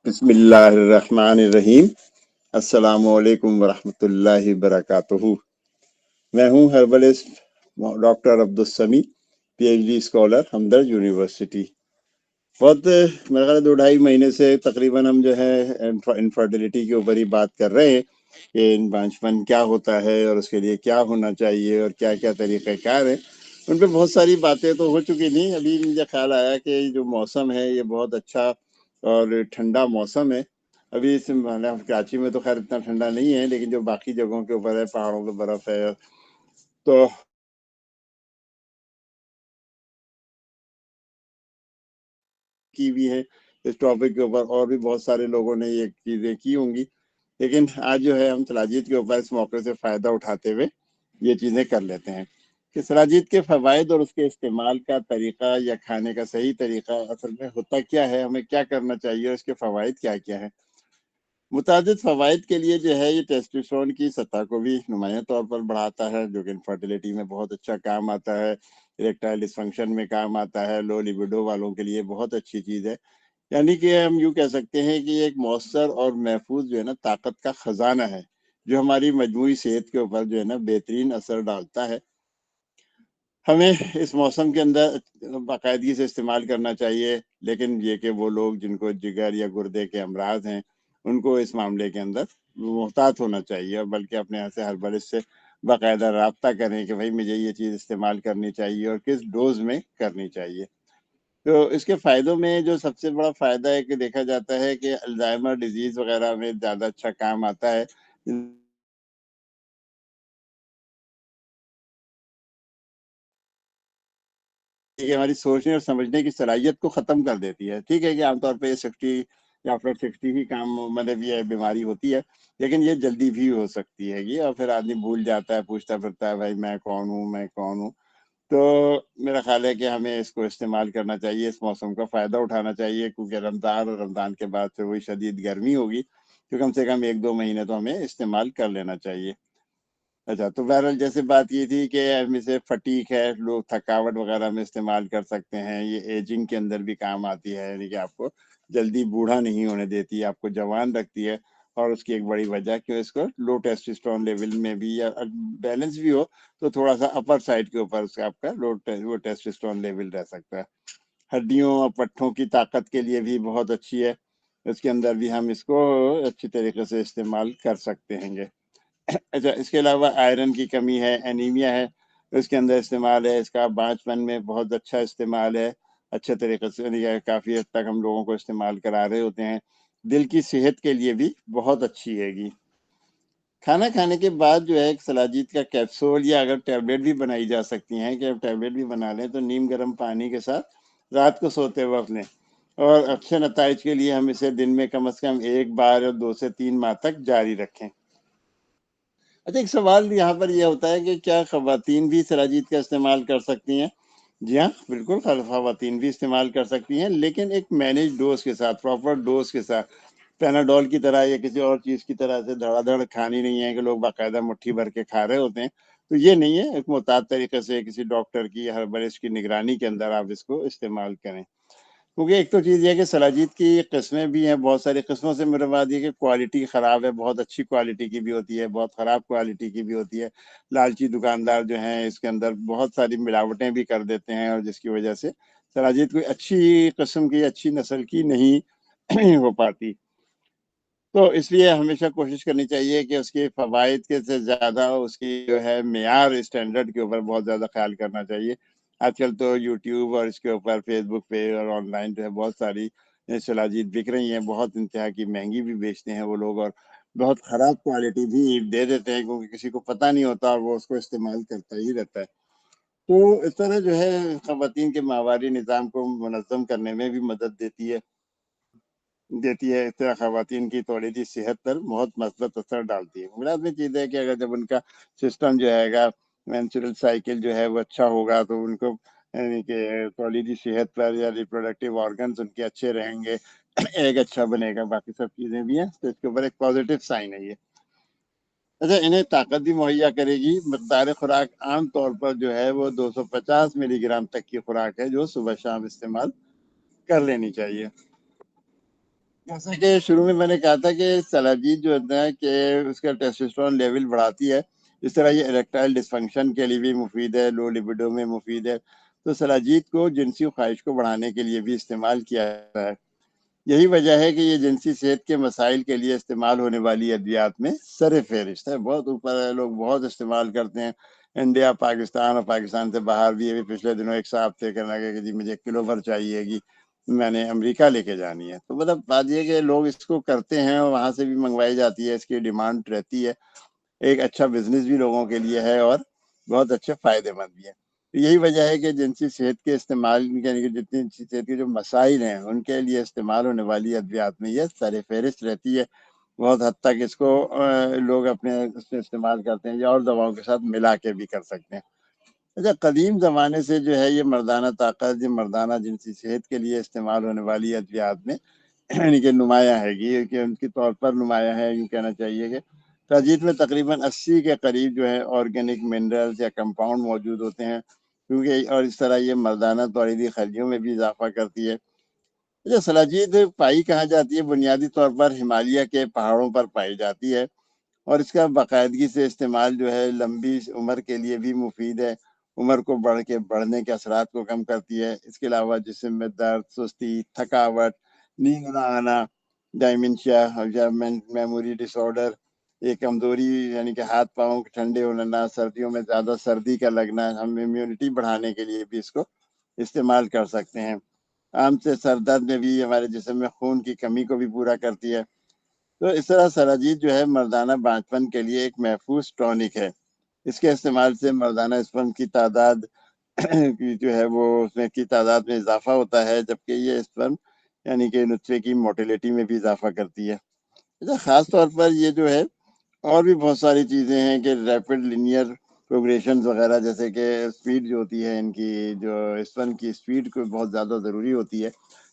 بسم اللہ الرحمن الرحیم۔ السلام علیکم ورحمۃ اللہ وبرکاتہ۔ میں ہوں herbalist doctor Abdul Sami, P H D scholar, Hamdard university. بہت میرا خیال 2-2.5 مہینے سے تقریباً ہم جو ہے انفرٹیلٹی کے اوپر ہی بات کر رہے ہیں کہ بانجھپن کیا ہوتا ہے اور اس کے لیے کیا ہونا چاہیے اور کیا کیا طریقہ کار ہے۔ ان پہ بہت ساری باتیں تو ہو چکی نہیں، ابھی مجھے خیال آیا کہ جو موسم ہے یہ بہت اچھا اور ٹھنڈا موسم ہے۔ ابھی اس کراچی میں تو خیر اتنا ٹھنڈا نہیں ہے، لیکن جو باقی جگہوں کے اوپر ہے، پہاڑوں پہ برف ہے، تو کی بھی ہے اس ٹاپک کے اوپر، اور بھی بہت سارے لوگوں نے یہ چیزیں کی ہوں گی، لیکن آج جو ہے ہم سلاجید کے اوپر اس موقع سے فائدہ اٹھاتے ہوئے یہ چیزیں کر لیتے ہیں کہ سلاجید کے فوائد اور اس کے استعمال کا طریقہ یا کھانے کا صحیح طریقہ اصل میں ہوتا کیا ہے، ہمیں کیا کرنا چاہیے اور اس کے فوائد کیا کیا ہے۔ متعدد فوائد کے لیے جو ہے یہ ٹیسٹوسٹیرون کی سطح کو بھی نمایاں طور پر بڑھاتا ہے، جو کہ انفرٹیلٹی میں بہت اچھا کام آتا ہے، اریکٹائل ڈسفنکشن میں کام آتا ہے، لو لیبیڈو والوں کے لیے بہت اچھی چیز ہے۔ یعنی کہ ہم یوں کہہ سکتے ہیں کہ یہ ایک مؤثر اور محفوظ جو ہے نا طاقت کا خزانہ ہے، جو ہماری مجموعی صحت کے اوپر جو ہے نا بہترین اثر ڈالتا ہے۔ ہمیں اس موسم کے اندر باقاعدگی سے استعمال کرنا چاہیے، لیکن یہ کہ وہ لوگ جن کو جگر یا گردے کے امراض ہیں ان کو اس معاملے کے اندر محتاط ہونا چاہیے، اور بلکہ اپنے یہاں سے ہربلسٹ سے باقاعدہ رابطہ کریں کہ بھائی مجھے یہ چیز استعمال کرنی چاہیے اور کس ڈوز میں کرنی چاہیے۔ تو اس کے فائدوں میں جو سب سے بڑا فائدہ ہے کہ دیکھا جاتا ہے کہ الزائمر ڈیزیز وغیرہ میں زیادہ اچھا کام آتا ہے، کہ ہماری سوچنے اور سمجھنے کی صلاحیت کو ختم کر دیتی ہے۔ ٹھیک ہے کہ عام طور پہ یہ 60 یا آفٹر 60 ہی کام مطلب یہ بیماری ہوتی ہے، لیکن یہ جلدی بھی ہو سکتی ہے گی، اور پھر آدمی بھول جاتا ہے، پوچھتا پھرتا ہے بھائی میں کون ہوں میں کون ہوں۔ تو میرا خیال ہے کہ ہمیں اس کو استعمال کرنا چاہیے، اس موسم کا فائدہ اٹھانا چاہیے، کیونکہ رمضان اور رمضان کے بعد سے وہی شدید گرمی ہوگی، تو کم سے کم 1-2 مہینے تو ہمیں استعمال کر لینا چاہیے۔ اچھا، تو بہرحال جیسے بات یہ تھی کہ ہم اسے فٹیک ہے، لوگ تھکاوٹ وغیرہ میں استعمال کر سکتے ہیں، یہ ایجنگ کے اندر بھی کام آتی ہے، یعنی کہ آپ کو جلدی بوڑھا نہیں ہونے دیتی، آپ کو جوان رکھتی ہے، اور اس کی ایک بڑی وجہ کہ اس کو لو ٹیسٹوسٹرون لیول میں بھی یا بیلنس بھی ہو تو تھوڑا سا اپر سائڈ کے اوپر اس کا آپ کا وہ ٹیسٹوسٹرون لیول رہ سکتا ہے۔ ہڈیوں اور پٹھوں کی طاقت کے لیے بھی بہت اچھی ہے، اس کے اندر بھی ہم اس کو اچھی طریقے سے استعمال کر سکتے ہیں گے۔ اچھا، اس کے علاوہ آئرن کی کمی ہے، انیمیا ہے، اس کے اندر استعمال ہے، اس کا بانجھپن میں بہت اچھا استعمال ہے، اچھے طریقے سے کافی حد تک ہم لوگوں کو استعمال کرا رہے ہوتے ہیں۔ دل کی صحت کے لیے بھی بہت اچھی ہے گی۔ کھانا کھانے کے بعد جو ہے ایک سلاجید کا کیپسول یا اگر ٹیبلٹ بھی بنائی جا سکتی ہیں، کہ ٹیبلٹ بھی بنا لیں تو نیم گرم پانی کے ساتھ رات کو سوتے وقت لیں، اور اچھے نتائج کے لیے ہم اسے دن میں کم از کم 1 بار اور 2 سے 3 ماہ تک جاری رکھیں۔ اچھا، ایک سوال یہاں پر یہ ہوتا ہے کہ کیا خواتین بھی سلاجید کا استعمال کر سکتی ہیں؟ جی ہاں، بالکل خواتین بھی استعمال کر سکتی ہیں، لیکن ایک مینیج ڈوز کے ساتھ، پراپر ڈوز کے ساتھ۔ پیناڈول کی طرح یا کسی اور چیز کی طرح سے دھڑا دھڑ کھانی نہیں ہے کہ لوگ باقاعدہ مٹھی بھر کے کھا رہے ہوتے ہیں، تو یہ نہیں ہے۔ ایک محتاط طریقے سے کسی ڈاکٹر کی یا ہربلسٹ کی نگرانی کے اندر آپ اس کو استعمال کریں، کیونکہ ایک تو چیز یہ ہے کہ سلاجید کی قسمیں بھی ہیں، بہت ساری قسموں سے میرے بات یہ کہ کوالٹی خراب ہے، بہت اچھی کوالٹی کی بھی ہوتی ہے، بہت خراب کوالٹی کی بھی ہوتی ہے۔ لالچی دکاندار جو ہیں اس کے اندر بہت ساری ملاوٹیں بھی کر دیتے ہیں، اور جس کی وجہ سے سلاجید کوئی اچھی قسم کی، اچھی نسل کی نہیں ہو پاتی۔ تو اس لیے ہمیشہ کوشش کرنی چاہیے کہ اس کے فوائد کے سے زیادہ اس کی جو ہے معیار، اسٹینڈرڈ کے اوپر بہت زیادہ خیال کرنا چاہیے۔ آج کل تو یوٹیوب اور اس کے اوپر فیس بک پہ اور آن لائن جو ہے بہت ساری سلاجید بک رہی ہیں، بہت انتہا کی مہنگی بھی بیچتے ہیں وہ لوگ، اور بہت خراب کوالٹی بھی دے دیتے ہیں، کیونکہ کسی کو پتہ نہیں ہوتا اور وہ اس کو استعمال کرتا ہی رہتا ہے۔ تو اس طرح جو ہے خواتین کے ماہواری نظام کو منظم کرنے میں بھی مدد دیتی ہے۔ اس طرح خواتین کی تولیدی صحت پر بہت مثبت اثر ڈالتی ہے۔ مراد میں چیز ہے کہ اگر جب ان کا سسٹم جو ہے گا، مینسٹرل سائیکل جو ہے وہ اچھا ہوگا، تو ان کو یعنی کہ تولیدی صحت پر یا ریپروڈکٹیو آرگنز ان کے اچھے رہیں گے، ایک اچھا بنے گا، باقی سب چیزیں بھی ہیں، تو اس کے اوپر ایک پازیٹیو سائن ہے یہ۔ اچھا، انہیں طاقت بھی مہیا کرے گی۔ مقدار خوراک عام طور پر جو ہے وہ 250 ملی گرام تک کی خوراک ہے، جو صبح شام استعمال کر لینی چاہیے۔ جیسا کہ شروع میں نے کہا تھا کہ سلاجید جو ہوتا ہے کہ اس کا ٹیسٹوسٹرون لیول بڑھاتی ہے، اس طرح یہ اریکٹائل ڈسفنکشن کے لیے بھی مفید ہے، لو لیبیڈو میں مفید ہے، تو سلاجید کو جنسی خواہش کو بڑھانے کے لیے بھی استعمال کیا جاتا ہے۔ یہی وجہ ہے کہ یہ جنسی صحت کے مسائل کے لیے استعمال ہونے والی ادویات میں سر فہرست ہے، بہت اوپر ہے، لوگ بہت استعمال کرتے ہیں، انڈیا، پاکستان اور پاکستان سے باہر بھی۔ ابھی پچھلے دنوں ایک صاحب تھے کہنے لگے کہ جی مجھے کلو بھر چاہیے گی، میں نے امریکہ لے کے جانی ہے۔ تو مطلب بات یہ کہ لوگ اس کو کرتے ہیں اور وہاں سے بھی منگوائی جاتی ہے، اس کی ڈیمانڈ رہتی ہے، ایک اچھا بزنس بھی لوگوں کے لیے ہے اور بہت اچھے فائدے مند بھی ہے۔ یہی وجہ ہے کہ جنسی صحت کے استعمال، یعنی کہ جتنی جنسی صحت کے جو مسائل ہیں ان کے لیے استعمال ہونے والی ادویات میں یہ سر فہرست رہتی ہے۔ بہت حد تک اس کو لوگ اپنے اس میں استعمال کرتے ہیں یا اور دواؤں کے ساتھ ملا کے بھی کر سکتے ہیں۔ اچھا، قدیم زمانے سے جو ہے یہ مردانہ طاقت، یہ مردانہ جنسی صحت کے لیے استعمال ہونے والی ادویات میں یعنی کہ نمایاں ہے گی، کہ ان کی طور پر نمایاں ہے، یوں کہنا چاہیے کہ تجویز میں تقریباً 80 کے قریب جو ہے آرگینک منرلز یا کمپاؤنڈ موجود ہوتے ہیں، کیونکہ اور اس طرح یہ مردانہ تولیدی خلیوں میں بھی اضافہ کرتی ہے۔ یہ سلاجید پائی کہاں جاتی ہے، بنیادی طور پر ہمالیہ کے پہاڑوں پر پائی جاتی ہے، اور اس کا باقاعدگی سے استعمال جو ہے لمبی عمر کے لیے بھی مفید ہے، عمر کو بڑھنے کے اثرات کو کم کرتی ہے۔ اس کے علاوہ جسم میں درد، سستی، تھکاوٹ، نیند نہ آنا، ڈائمنشیا یا میموری ڈس آرڈر، یہ کمزوری یعنی کہ ہاتھ پاؤں ٹھنڈے ہونا، سردیوں میں زیادہ سردی کا لگنا، ہم امیونٹی بڑھانے کے لیے بھی اس کو استعمال کر سکتے ہیں۔ عام سے سر درد میں بھی ہمارے جسم میں خون کی کمی کو بھی پورا کرتی ہے۔ تو اس طرح سلاجید جو ہے مردانہ بانجپن کے لیے ایک محفوظ ٹونک ہے۔ اس کے استعمال سے مردانہ اسپرم کی تعداد کی جو ہے وہ اس میں کی تعداد میں اضافہ ہوتا ہے، جبکہ یہ اسپرم یعنی کہ نطفے کی موٹیلیٹی میں بھی اضافہ کرتی ہے۔ خاص طور پر یہ جو ہے اور بھی بہت ساری چیزیں ہیں کہ ریپڈ لینئر پروگریشنز وغیرہ، جیسے کہ سپیڈ جو ہوتی ہے ان کی، جو اسپرم کی سپیڈ کو بہت زیادہ ضروری ہوتی ہے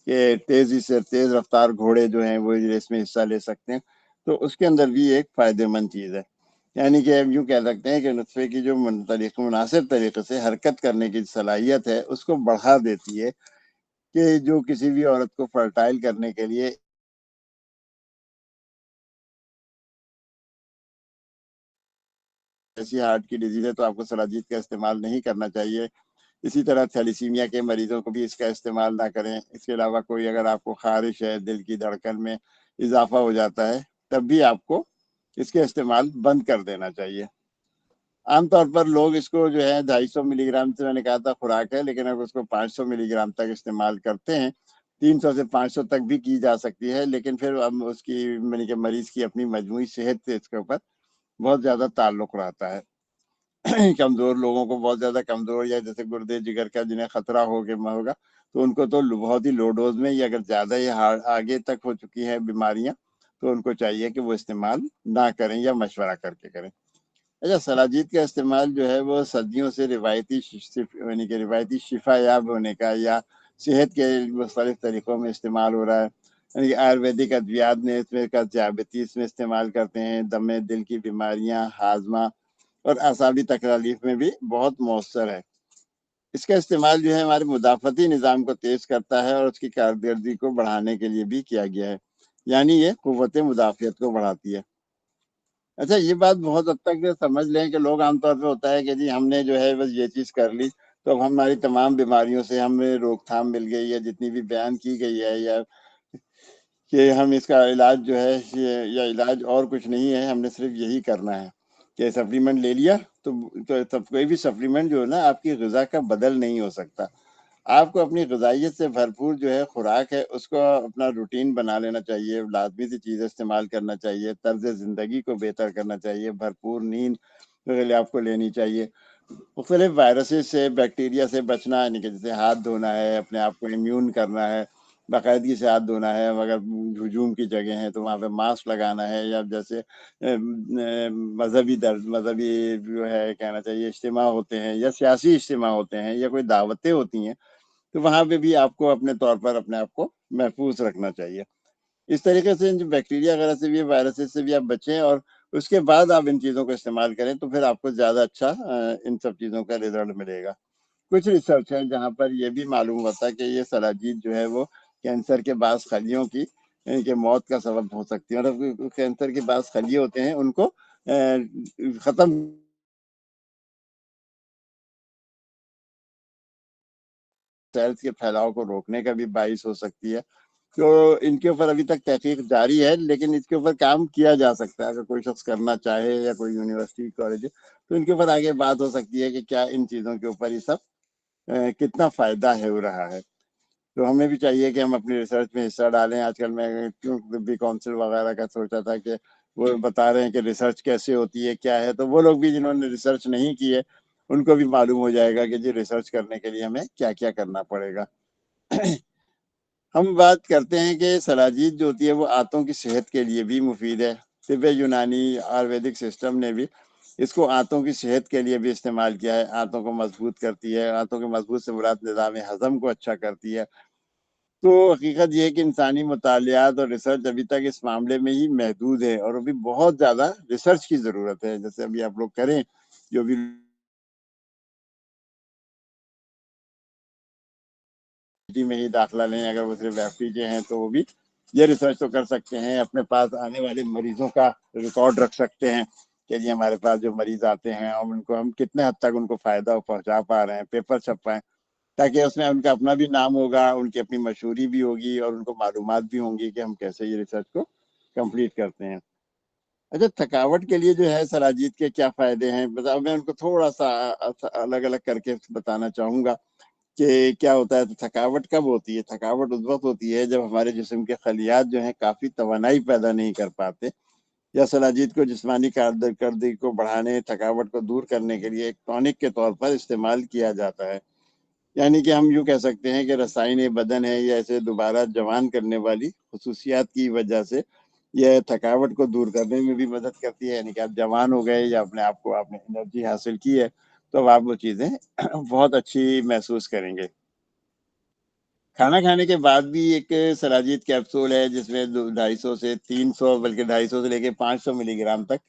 کہ تیزی سے تیز رفتار گھوڑے جو ہیں وہ اس میں حصہ لے سکتے ہیں، تو اس کے اندر بھی ایک فائدہ مند چیز ہے۔ یعنی کہ ہم یوں کہہ سکتے ہیں کہ نطفے کی جو مناسب طریقے سے حرکت کرنے کی صلاحیت ہے اس کو بڑھا دیتی ہے، کہ جو کسی بھی عورت کو فرٹائل کرنے کے لیے ایسی ہارٹ کی ڈیزیز ہے تو آپ کو سلاجید کا استعمال نہیں کرنا چاہیے۔ اسی طرح تھیلیسیمیا کے مریضوں کو بھی اس کا استعمال نہ کریں۔ اس کے علاوہ کوئی اگر آپ کو خارش ہے، دل کی دھڑکن میں اضافہ ہو جاتا ہے، تب بھی آپ کو اس کے استعمال بند کر دینا چاہیے۔ عام طور پر لوگ اس کو جو ہے 250 ملی گرام سے، میں نے کہا تھا خوراک ہے، لیکن اب اس کو 500 ملی گرام تک استعمال کرتے ہیں۔ 300 سے 500 تک بھی کی جا سکتی ہے، لیکن پھر اب اس کی یعنی کہ مریض کی اپنی مجموعی صحت سے اس کے اوپر بہت زیادہ تعلق رہتا ہے۔ کمزور لوگوں کو، بہت زیادہ کمزور یا جیسے گردے جگر کا جنہیں خطرہ ہوگا، تو ان کو تو بہت ہی لو ڈوز میں، یا اگر زیادہ ہی آگے تک ہو چکی ہیں بیماریاں تو ان کو چاہیے کہ وہ استعمال نہ کریں یا مشورہ کر کے کریں۔ اچھا، سلاجید کا استعمال جو ہے وہ صدیوں سے یعنی کہ روایتی شفا یاب ہونے کا یا صحت کے مختلف طریقوں میں استعمال ہو رہا ہے۔ یعنی کہ آیوریدک ادویات میں اس میں کا ذیابیطس میں استعمال کرتے ہیں، دم دل کی بیماریاں، ہاضمہ اور اعصابی تکالیف میں بھی بہت مؤثر ہے۔ اس کا استعمال جو ہے ہمارے مدافعتی نظام کو تیز کرتا ہے اور اس کی کارکردگی کو بڑھانے کے لیے بھی کیا گیا ہے، یعنی یہ قوت مدافعت کو بڑھاتی ہے۔ اچھا، یہ بات بہت حد تک سمجھ لیں کہ لوگ عام طور پہ ہوتا ہے کہ جی ہم نے جو ہے بس یہ چیز کر لی تو اب ہماری تمام بیماریوں سے ہمیں روک تھام مل گئی ہے، جتنی بھی بیان کی گئی ہے، یا کہ ہم اس کا علاج جو ہے یا علاج اور کچھ نہیں ہے، ہم نے صرف یہی کرنا ہے کہ سپلیمنٹ لے لیا تو کوئی بھی سپلیمنٹ جو ہے نا آپ کی غذا کا بدل نہیں ہو سکتا۔ آپ کو اپنی غذائیت سے بھرپور جو ہے خوراک ہے اس کو اپنا روٹین بنا لینا چاہیے، لازمی سی چیزیں استعمال کرنا چاہیے، طرز زندگی کو بہتر کرنا چاہیے، بھرپور نیند وغیرہ آپ کو لینی چاہیے، مختلف وائرسز سے، بیکٹیریا سے بچنا، یعنی کہ جیسے ہاتھ دھونا ہے، اپنے آپ کو امیون کرنا ہے، باقاعدگی سے ہاتھ دھونا ہے، اگر ہجوم کی جگہ ہیں تو وہاں پہ ماسک لگانا ہے، یا جیسے مذہبی جو ہے کہنا چاہیے اجتماع ہوتے ہیں یا سیاسی اجتماع ہوتے ہیں یا کوئی دعوتیں ہوتی ہیں تو وہاں پہ بھی آپ کو اپنے طور پر اپنے آپ کو محفوظ رکھنا چاہیے۔ اس طریقے سے جو بیکٹیریا وغیرہ سے بھی، وائرسز سے بھی آپ بچیں، اور اس کے بعد آپ ان چیزوں کو استعمال کریں تو پھر آپ کو زیادہ اچھا ان سب چیزوں کا رزلٹ ملے گا۔ کچھ ریسرچ ہے جہاں پر یہ بھی معلوم ہوتا ہے کہ یہ سلاجید جو ہے وہ کینسر کے بعض خلیوں کی ان کے موت کا سبب ہو سکتی ہے، اور کینسر کے بعض خلیے ہوتے ہیں ان کو ختم سیلز کے پھیلاؤ کو روکنے کا بھی باعث ہو سکتی ہے۔ تو ان کے اوپر ابھی تک تحقیق جاری ہے، لیکن اس کے اوپر کام کیا جا سکتا ہے، اگر کوئی شخص کرنا چاہے یا کوئی یونیورسٹی کالج، تو ان کے اوپر آگے بات ہو سکتی ہے کہ کیا ان چیزوں کے اوپر یہ سب کتنا فائدہ ہے ہو رہا ہے۔ تو ہمیں بھی چاہیے کہ ہم اپنی ریسرچ میں حصہ ڈالیں۔ آج کل میں بھی کونسل وغیرہ کا سوچا تھا کہ وہ بتا رہے ہیں کہ ریسرچ کیسے ہوتی ہے کیا ہے، تو وہ لوگ بھی جنہوں نے ریسرچ نہیں کی ہے ان کو بھی معلوم ہو جائے گا کہ جی ریسرچ کرنے کے لیے ہمیں کیا کیا کرنا پڑے گا۔ ہم بات کرتے ہیں کہ سلاجید جو ہوتی ہے وہ آنتوں کی صحت کے لیے بھی مفید ہے۔ طب یونانی آیوریدک سسٹم نے بھی اس کو آنتوں کی صحت کے لیے بھی استعمال کیا ہے۔ آنتوں کو مضبوط کرتی ہے، آنتوں کے مضبوط سے مراد نظام ہضم کو اچھا کرتی ہے۔ تو حقیقت یہ ہے کہ انسانی مطالعات اور ریسرچ ابھی تک اس معاملے میں ہی محدود ہے، اور ابھی بہت زیادہ ریسرچ کی ضرورت ہے۔ جیسے ابھی آپ لوگ کریں جو بھی میں ہی داخلہ لیں، اگر وہ صرف ایف کے ہیں تو وہ بھی یہ ریسرچ تو کر سکتے ہیں، اپنے پاس آنے والے مریضوں کا ریکارڈ رکھ سکتے ہیں کہ جی ہمارے پاس جو مریض آتے ہیں اور ان کو ہم کتنے حد تک ان کو فائدہ پہنچا پا رہے ہیں، پیپر چھپائیں تاکہ اس میں ان کا اپنا بھی نام ہوگا، ان کی اپنی مشہوری بھی ہوگی، اور ان کو معلومات بھی ہوں گی کہ ہم کیسے یہ ریسرچ کو کمپلیٹ کرتے ہیں۔ اچھا، تھکاوٹ کے لیے جو ہے سلاجید کے کیا فائدے ہیں، میں ان کو تھوڑا سا الگ الگ کر کے بتانا چاہوں گا کہ کیا ہوتا ہے۔ تو تھکاوٹ کب ہوتی ہے؟ تھکاوٹ اس وقت ہوتی ہے جب ہمارے جسم کے خلیات جو ہیں کافی توانائی پیدا نہیں کر پاتے، یا سلاجید کو جسمانی کارکردگی کو بڑھانے، تھکاوٹ کو دور کرنے کے لیے ایک ٹونک کے طور پر استعمال کیا جاتا ہے۔ یعنی کہ ہم یوں کہہ سکتے ہیں کہ رسائن بدن ہے، یا اسے دوبارہ جوان کرنے والی خصوصیات کی وجہ سے یہ تھکاوٹ کو دور کرنے میں بھی مدد کرتی ہے۔ یعنی کہ آپ جوان ہو گئے یا اپنے آپ کو آپ نے انرجی حاصل کی ہے، تو آپ وہ چیزیں بہت اچھی محسوس کریں گے۔ کھانا کھانے کے بعد بھی ایک سلاجید کیپسول ہے جس میں 250 سے 300، بلکہ 250 سے لے کے 500 ملی گرام تک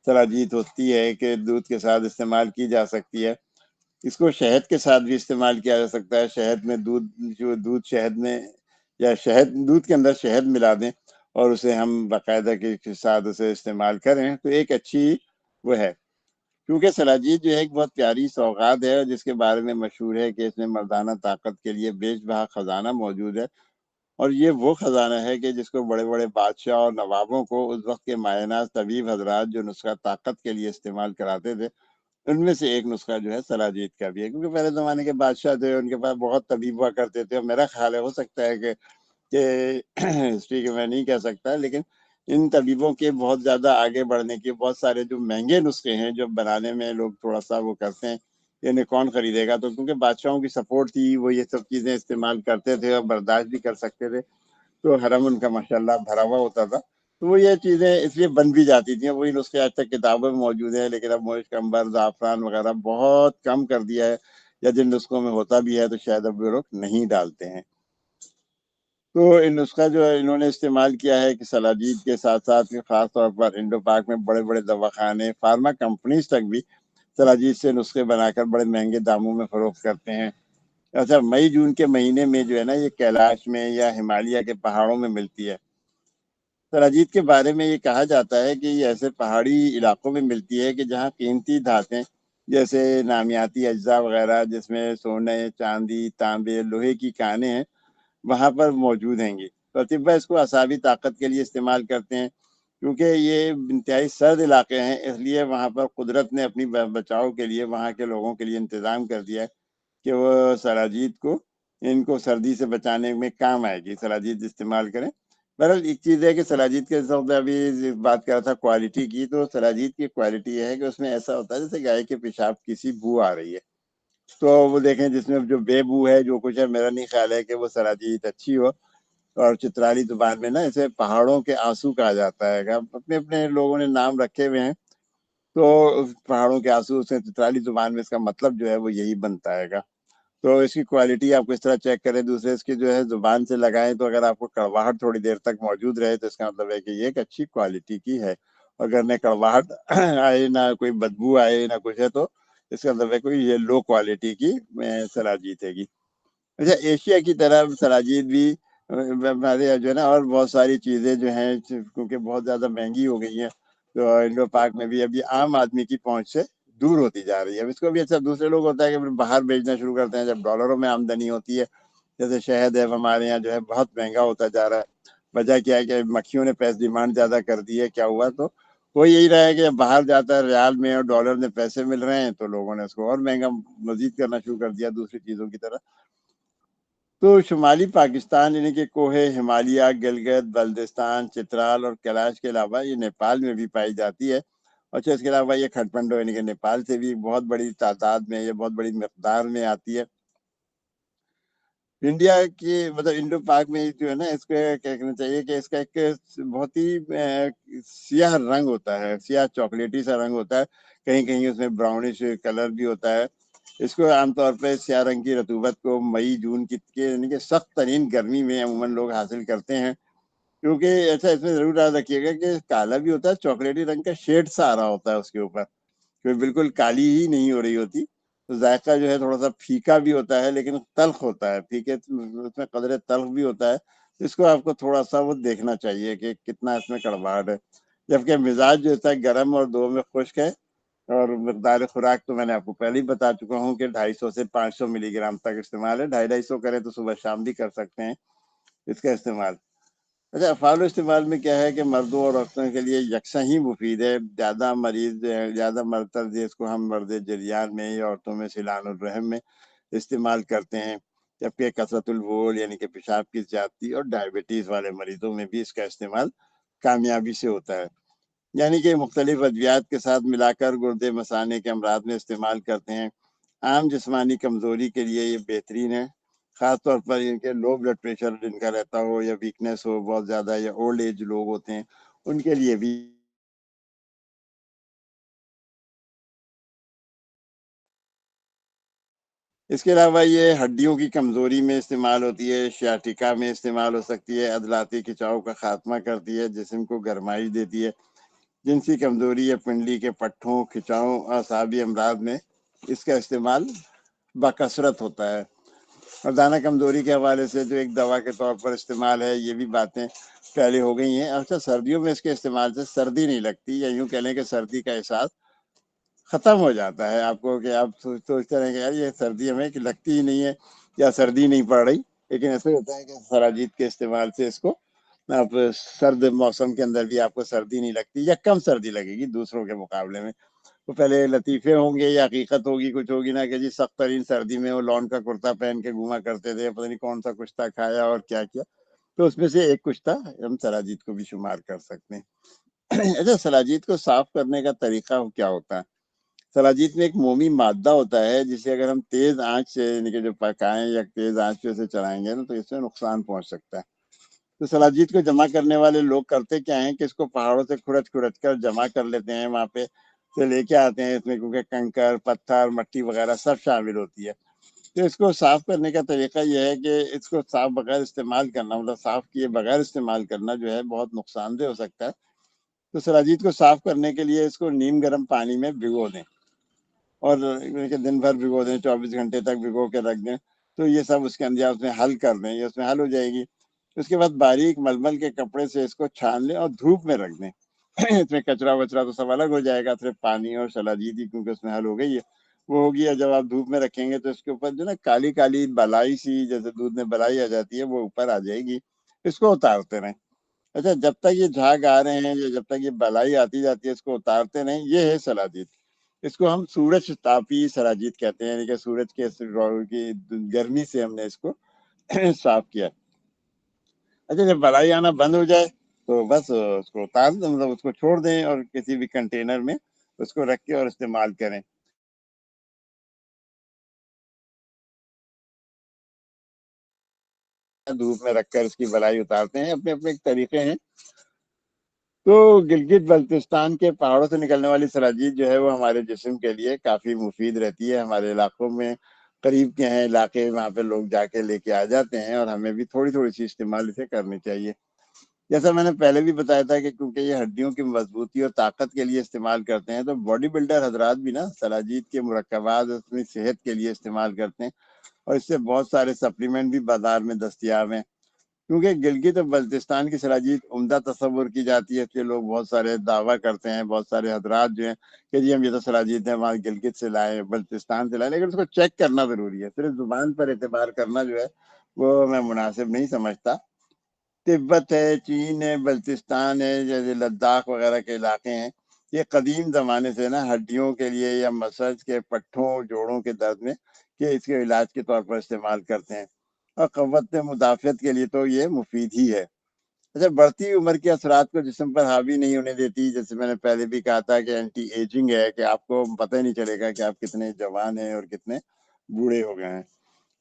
سلاجید ہوتی ہے کہ دودھ کے ساتھ استعمال کی جا سکتی ہے۔ اس کو شہد کے ساتھ بھی استعمال کیا جا سکتا ہے۔ شہد میں دودھ شہد میں، یا دودھ کے اندر شہد ملا دیں اور اسے ہم باقاعدہ کے ساتھ اسے استعمال کریں تو ایک اچھی وہ ہے۔ کیونکہ سلاجید جو ہے ایک بہت پیاری سوغات ہے، جس کے بارے میں مشہور ہے کہ اس میں مردانہ طاقت کے لیے بیش بہا خزانہ موجود ہے، اور یہ وہ خزانہ ہے کہ جس کو بڑے بڑے بادشاہ اور نوابوں کو اس وقت کے مایہ ناز طبیب حضرات جو نسخہ طاقت کے لیے استعمال کراتے تھے، ان میں سے ایک نسخہ جو ہے سلاجید کا بھی ہے۔ کیونکہ پہلے زمانے کے بادشاہ تھے، ان کے پاس بہت طبیب ہوا کرتے تھے، اور میرا خیال ہے ہو سکتا ہے کہ ہسٹری کے میں نہیں کہہ سکتا، لیکن ان طبیبوں کے بہت زیادہ آگے بڑھنے کے بہت سارے جو مہنگے نسخے ہیں جو بنانے میں لوگ تھوڑا سا وہ کرتے ہیں، انہیں کون خریدے گا، تو کیونکہ بادشاہوں کی سپورٹ تھی، وہ یہ سب چیزیں استعمال کرتے تھے اور برداشت بھی کر سکتے تھے، تو حرم ان کا ماشاءاللہ بھرا ہوا ہوتا تھا، تو وہ یہ چیزیں اس لیے بن بھی جاتی تھیں۔ وہی نسخے آج تک کتابوں میں موجود ہیں، لیکن اب مشک، عنبر، زعفران وغیرہ بہت کم کر دیا ہے، یا جن نسخوں میں ہوتا بھی ہے تو شاید اب وہ لوگ نہیں ڈالتے ہیں۔ تو ان نسخہ جو ہے انہوں نے استعمال کیا ہے کہ سلاجید کے ساتھ ساتھ خاص طور پر انڈو پاک میں بڑے بڑے دواخانے، فارما کمپنیز تک بھی سلاجید سے نسخے بنا کر بڑے مہنگے داموں میں فروخت کرتے ہیں۔ اچھا، مئی جون کے مہینے میں جو ہے نا، یہ کیلاش میں یا ہمالیہ کے پہاڑوں میں ملتی ہے۔ سلاجید کے بارے میں یہ کہا جاتا ہے کہ یہ ایسے پہاڑی علاقوں میں ملتی ہے کہ جہاں قیمتی دھاتیں جیسے نامیاتی اجزاء وغیرہ، جس میں سونے، چاندی، تانبے، لوہے کی کانیں ہیں، وہاں پر موجود ہیں گی۔ تو اطباء اس کو اعصابی طاقت کے لیے استعمال کرتے ہیں، کیونکہ یہ انتہائی سرد علاقے ہیں، اس لیے وہاں پر قدرت نے اپنی بچاؤ کے لیے وہاں کے لوگوں کے لیے انتظام کر دیا ہے کہ وہ سلاجید کو، ان کو سردی سے بچانے میں کام آئے گی، سلاجید استعمال کریں۔ بہرحال ایک چیز ہے کہ سلاجید کے ساتھ میں ابھی بات کر رہا تھا کوالٹی کی، تو سلاجید کی کوالٹی یہ ہے کہ اس میں ایسا ہوتا ہے جیسے گائے کے پیشاب کی سی بو آ رہی ہے، تو وہ دیکھیں جس میں جو بے بو ہے جو کچھ ہے، میرا نہیں خیال ہے کہ وہ سلاجید اچھی ہو۔ اور چترالی زبان میں نا اسے پہاڑوں کے آنسو کہا جاتا ہے، اپنے اپنے لوگوں نے نام رکھے ہوئے ہیں، تو پہاڑوں کے آنسو سے چترالی زبان میں اس کا مطلب جو ہے وہ یہی بنتا ہے گا۔ تو اس کی کوالٹی آپ کو اس طرح چیک کریں، دوسرے اس کی جو ہے زبان سے لگائیں، تو اگر آپ کو کڑواہٹ تھوڑی دیر تک موجود رہے تو اس کا مطلب ہے کہ یہ ایک اچھی کوالٹی کی ہے۔ اگر نہ کڑواہٹ آئے، نہ کوئی بدبو آئے، نہ کچھ ہے، تو اس کا مطلب ہے کوئی یہ لو کوالٹی کی سلاجید ہے گی۔ اچھا، ایشیا کی طرف سلاجید بھی ہمارے جو ہے نا اور بہت ساری چیزیں جو ہیں کیونکہ بہت زیادہ مہنگی ہو گئی ہیں، تو انڈو پاک میں بھی ابھی عام آدمی کی پہنچ سے دور ہوتی جا رہی ہے. اب اس کو بھی اچھا دوسرے لوگ ہوتا ہے کہ پھر باہر بیچنا شروع کرتے ہیں جب ڈالروں میں آمدنی ہوتی ہے. جیسے شہد ہے ہمارے یہاں جو ہے بہت مہنگا ہوتا جا رہا ہے. وجہ کیا ہے کہ مکھیوں نے پیسے ڈیمانڈ زیادہ کر دی ہے. کیا ہوا تو وہ یہی رہا ہے کہ باہر جاتا ہے ریال میں اور ڈالر میں پیسے مل رہے ہیں، تو لوگوں نے اس کو اور مہنگا مزید کرنا شروع کر دیا دوسری چیزوں کی طرح. تو شمالی پاکستان یعنی کہ کوہ ہمالیہ، گلگت بلتستان، چترال اور کیلاش کے علاوہ یہ نیپال میں بھی پائی جاتی ہے. اچھا، اس کے علاوہ یہ کھٹمنڈو یعنی کہ نیپال سے بھی بہت بڑی تعداد میں، یہ بہت بڑی مقدار میں آتی ہے. انڈیا کی مطلب انڈو پاک میں جو ہے نا، اس کو کیا کہنا چاہیے کہ اس کا ایک بہت ہی سیاہ رنگ ہوتا ہے، سیاہ چاکلیٹی سا رنگ ہوتا ہے. کہیں کہیں اس میں براؤنش کلر بھی ہوتا ہے. اس کو عام طور پہ سیاہ رنگ کی رطوبت کو مئی جون کی یعنی کہ سخت ترین گرمی میں عموماً لوگ حاصل کرتے ہیں. کیونکہ ایسا اس میں ضرور یاد رکھیے گا کہ کالا بھی ہوتا ہے، چاکلیٹی رنگ کا شیڈ سا آ رہا ہوتا ہے اس کے اوپر، کہ بالکل کالی ہی نہیں ہو رہی ہوتی. تو ذائقہ جو ہے تھوڑا سا پھیکا بھی ہوتا ہے لیکن تلخ ہوتا ہے. پھیکے اس میں قدرے تلخ بھی ہوتا ہے. اس کو آپ کو تھوڑا سا وہ دیکھنا چاہیے کہ کتنا اس میں کڑواہٹ ہے. جبکہ مزاج جو ہوتا ہے گرم اور دو میں خشک ہے. اور مقدار خوراک تو میں نے آپ کو پہلے ہی بتا چکا ہوں کہ 250 سے 500 ملی گرام تک استعمال ہے. 250 کریں تو صبح شام بھی کر سکتے ہیں اس کا استعمال. اچھا، افعال استعمال میں کیا ہے کہ مردوں اور عورتوں کے لیے یکساں ہی مفید ہے. زیادہ مریض زیادہ مرتر جس کو ہم مرد جریان میں یا عورتوں میں سیلان الرحم میں استعمال کرتے ہیں. جبکہ کثرت البول یعنی کہ پیشاب کی زیادتی اور ڈائبٹیز والے مریضوں میں بھی اس کا استعمال کامیابی سے ہوتا ہے. یعنی کہ مختلف ادویات کے ساتھ ملا کر گردے مثانے کے امراض میں استعمال کرتے ہیں. عام جسمانی کمزوری کے لیے یہ بہترین ہے، خاص طور پر ان کے لو بلڈ پریشر جن کا رہتا ہو یا ویکنس ہو بہت زیادہ یا اولڈ ایج لوگ ہوتے ہیں ان کے لیے بھی. اس کے علاوہ یہ ہڈیوں کی کمزوری میں استعمال ہوتی ہے، شیاٹیکا میں استعمال ہو سکتی ہے، عضلاتی کھچاؤ کا خاتمہ کرتی ہے، جسم کو گرمائی دیتی ہے. جنسی کمزوری یا پنڈلی کے پٹھوں، کھچاؤں، اعصابی امراض میں اس کا استعمال بکثرت ہوتا ہے. اور دانہ کمزوری کے حوالے سے جو ایک دوا کے طور پر استعمال ہے، یہ بھی باتیں پہلے ہو گئی ہیں. اچھا، سردیوں میں اس کے استعمال سے سردی نہیں لگتی، یا یوں کہہ لیں کہ سردی کا احساس ختم ہو جاتا ہے آپ کو، کہ آپ سوچتے رہیں کہ یار یہ سردی ہمیں کہ لگتی ہی نہیں ہے یا سردی نہیں پڑ رہی. لیکن ایسا ہوتا ہے کہ سراجید کے استعمال سے اس کو آپ سرد موسم کے اندر بھی آپ کو سردی نہیں لگتی یا کم سردی لگے گی دوسروں کے مقابلے میں. تو پہلے لطیفے ہوں گے یا حقیقت ہوگی کچھ ہوگی نا کہ جی سخت ترین سردی میں وہ لون کا کرتا پہن کے گھوما کرتے تھے، پتہ نہیں کون سا کشتہ کھایا اور کیا کیا. تو اس میں سے ایک کشتہ ہم سراجید کو بھی شمار کر سکتے ہیں. اچھا، سراجید کو صاف کرنے کا طریقہ کیا ہوتا ہے؟ سلاجید میں ایک مومی مادہ ہوتا ہے جسے اگر ہم تیز آنچ سے یعنی کہ جو پکائیں یا تیز آنچ پہ سے چلائیں گے نا تو اس سے نقصان پہنچ سکتا ہے. تو سلاجید کو جمع کرنے والے لوگ کرتے کیا ہیں کہ اس کو پہاڑوں سے کھرچ کھرچ کر جمع کر لیتے ہیں، وہاں پہ سے لے کے آتے ہیں. اس میں کیونکہ کنکر، پتھر، مٹی وغیرہ سب شامل ہوتی ہے. تو اس کو صاف کرنے کا طریقہ یہ ہے کہ اس کو صاف بغیر استعمال کرنا، مطلب صاف کیے بغیر استعمال کرنا جو ہے بہت نقصان دہ ہو سکتا ہے. تو سلاجید کو صاف کرنے کے لیے اس کو نیم گرم پانی میں بھگو دیں اور دن بھر بھگو دیں، 24 گھنٹے تک بھگو کے رکھ دیں. تو یہ سب اس کے اندر اس میں حل کر دیں، یہ اس میں حل ہو جائے گی. اس کے بعد باریک ململ کے کپڑے سے اس کو چھان لیں اور دھوپ میں رکھ دیں. اس میں کچرا وچرا تو سب الگ ہو جائے گا، صرف پانی اور سلاجید ہی کیونکہ اس میں حل ہو گئی ہے وہ ہوگی. اور جب آپ دھوپ میں رکھیں گے تو اس کے اوپر جو نا کالی کالی بلائی سی جیسے دودھ میں بلائی آ جاتی ہے وہ اوپر آ جائے گی. اس کو اتارتے رہیں. اچھا، جب تک یہ جھاگ آ رہے ہیں یا جب تک یہ بلائی آتی جاتی ہے اس کو اتارتے رہیں. یہ ہے سلاجید. اس کو ہم سورج تاپی سراجید کہتے ہیں، یعنی کہ سورج کے گرمی سے ہم نے اس کو صاف کیا. اچھا، جب بلائی آنا بند ہو جائے تو بس اس کو اتار دیں، مطلب اس کو چھوڑ دیں اور کسی بھی کنٹینر میں اس کو رکھ کے اور استعمال کریں. دھوپ میں رکھ کر اس کی بلائی اتارتے ہیں. اپنے اپنے طریقے ہیں. تو گلگت بلتستان کے پہاڑوں سے نکلنے والی سراجید جو ہے وہ ہمارے جسم کے لیے کافی مفید رہتی ہے. ہمارے علاقوں میں قریب کے ہیں علاقے، وہاں پہ لوگ جا کے لے کے آ جاتے ہیں اور ہمیں بھی تھوڑی تھوڑی سی استعمال اسے کرنی چاہیے. جیسا میں نے پہلے بھی بتایا تھا کہ کیونکہ یہ ہڈیوں کی مضبوطی اور طاقت کے لیے استعمال کرتے ہیں، تو باڈی بلڈر حضرات بھی نا سلاجید کے مرکبات اپنی صحت کے لیے استعمال کرتے ہیں. اور اس سے بہت سارے سپلیمنٹ بھی بازار میں دستیاب ہیں. کیونکہ گلگت اور بلتستان کی سلاجید عمدہ تصور کی جاتی ہے، کہ لوگ بہت سارے دعویٰ کرتے ہیں، بہت سارے حضرات جو ہیں کہ جی ہم یہ تو سلاجید ہیں وہاں گلگت سے لائے، بلتستان سے لائے، لیکن اس کو چیک کرنا ضروری ہے، صرف زبان پر اعتبار کرنا جو ہے وہ میں مناسب نہیں سمجھتا۔ تبت ہے، چین ہے، بلتستان ہے، جیسے لداخ وغیرہ کے علاقے ہیں، یہ قدیم زمانے سے نا ہڈیوں کے لیے یا مسلز کے پٹھوں جوڑوں کے درد میں کہ اس کے علاج کے طور پر استعمال کرتے ہیں، اور قوت مدافعت کے لیے تو یہ مفید ہی ہے۔ اچھا، بڑھتی عمر کے اثرات کو جسم پر حاوی نہیں ہونے دیتی، جیسے میں نے پہلے بھی کہا تھا کہ اینٹی ایجنگ ہے، کہ آپ کو پتہ ہی نہیں چلے گا کہ آپ کتنے جوان ہیں اور کتنے بوڑھے ہو گئے ہیں۔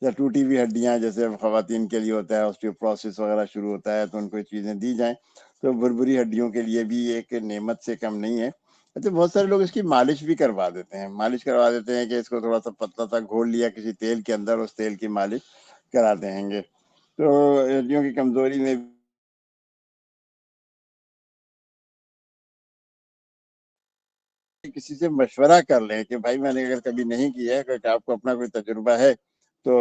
یا ٹوٹی ہوئی ہڈیاں جیسے خواتین کے لیے ہوتا ہے آسٹیوپروسس وغیرہ شروع ہوتا ہے، تو ان کو یہ چیزیں دی جائیں تو بھربری ہڈیوں کے لیے بھی ایک نعمت سے کم نہیں ہے۔ اچھا، بہت سارے لوگ اس کی مالش بھی کروا دیتے ہیں، کہ اس کو تھوڑا سا پتلا سا گھول لیا کسی تیل کے اندر، اس تیل کی مالش کراتے ہیں گے تو ہڈیوں کی کمزوری میں کسی سے مشورہ کر لیں کہ بھائی میں نے اگر کبھی نہیں کیا ہے، کہ آپ کو اپنا کوئی تجربہ ہے تو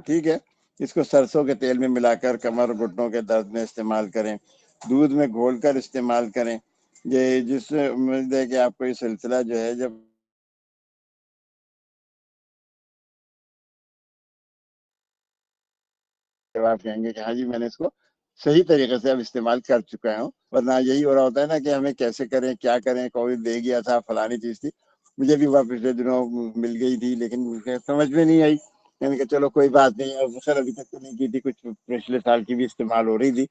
ٹھیک ہے، اس کو سرسوں کے تیل میں ملا کر کمر گھٹنوں کے درد میں استعمال کریں، دودھ میں گھول کر استعمال کریں، یہ جس سے امید ہے کہ آپ کو یہ سلسلہ جو ہے جب آپ کہیں گے کہ ہاں جی میں نے اس کو صحیح طریقے سے اب استعمال کر چکا ہوں، ورنہ یہی ہو رہا ہوتا ہے نا کہ ہمیں کیسے کریں، کیا کریں، کوئی دے گیا تھا، فلانی چیز تھی، مجھے بھی وہ پچھلے دنوں مل گئی تھی لیکن مجھے سمجھ میں نہیں آئی، یعنی کہ چلو کوئی بات نہیں، اب خیر ابھی تک تو نہیں کی تھی، کچھ پچھلے سال کی بھی استعمال ہو رہی تھی،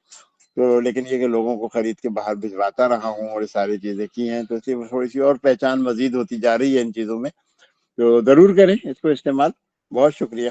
تو لیکن یہ کہ لوگوں کو خرید کے باہر بھجواتا رہا ہوں اور یہ ساری چیزیں کی ہیں، تو اس سے تھوڑی سی اور پہچان مزید ہوتی جا رہی ہے ان چیزوں میں، تو ضرور کریں اس کو استعمال۔ بہت شکریہ۔